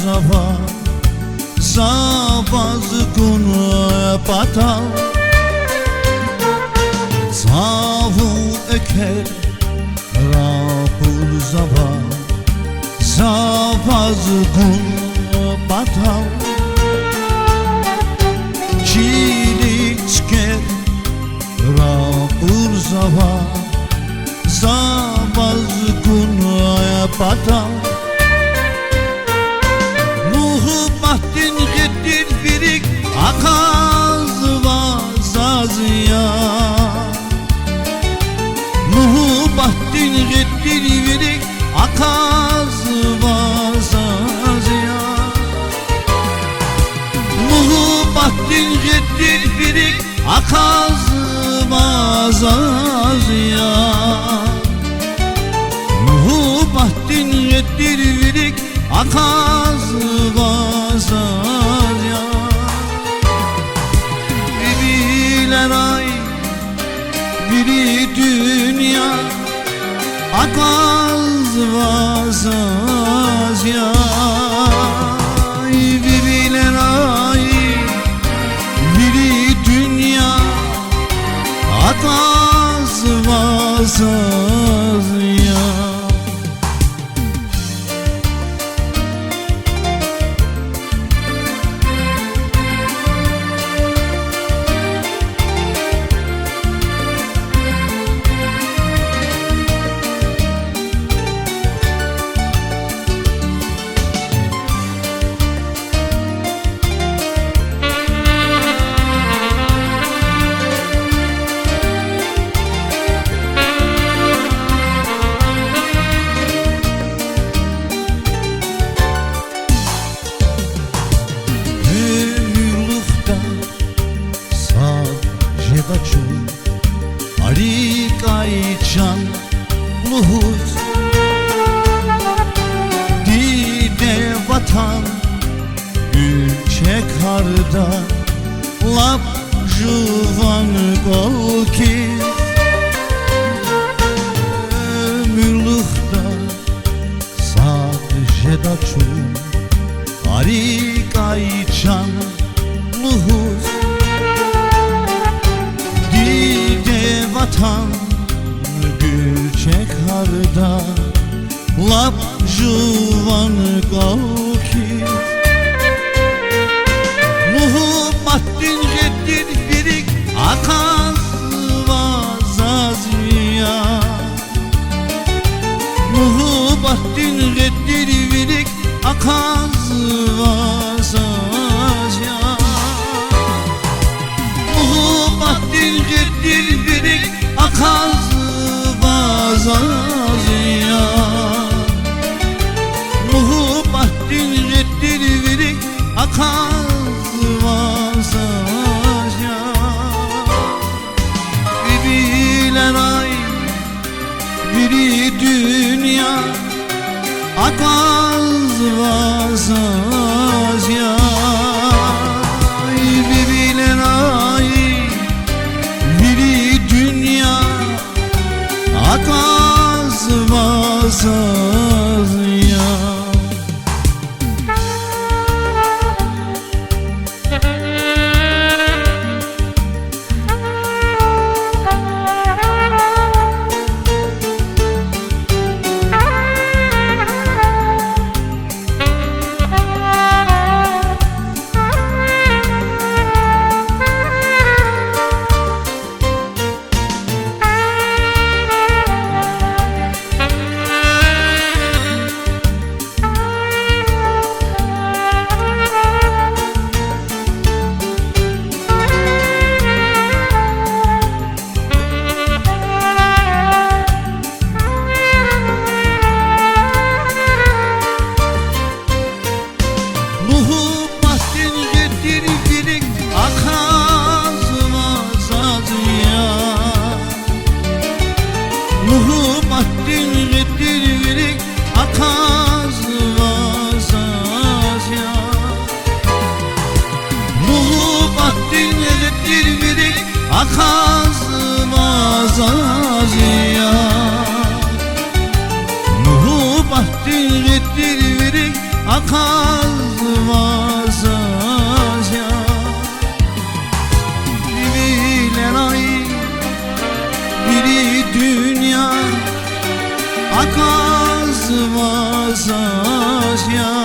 Zavaz kunu patal Zavu öker Rapul zava Zavaz kunu patal Çili çıker Rapul zava Zavaz kunu patal Bahtın gittin birik akaz vazazya Nuhu bahtın gittin birik akaz vazazya Nuhu bahtın gittin birik akaz vazazya Nuhu bahtın gittin birik akaz vazazya Biriler ay, biri dünya akaz vazazya Biriler ay, biri dünya akaz vazazya Arikaycan luhut Dide vatan ülke karda Lap juvan golki Ömürlükta sadece daçun Arikaycan luhut Vatan gülçek harda Lap juvan kalki Nuhu bahtın gittin birik akaz vazazya Nuhu bahtın gittin birik akaz vazazya Nuhu bahtın gittin birik akaz vazazya Nuhu bahtın gittin birik akaz vazazya Biriler ay, biri dünya akaz vazazya Biriler ay, biri dünya akaz vazazya akaz vazaz ya. Biriler ay, biri dünya, akaz vazaz ya.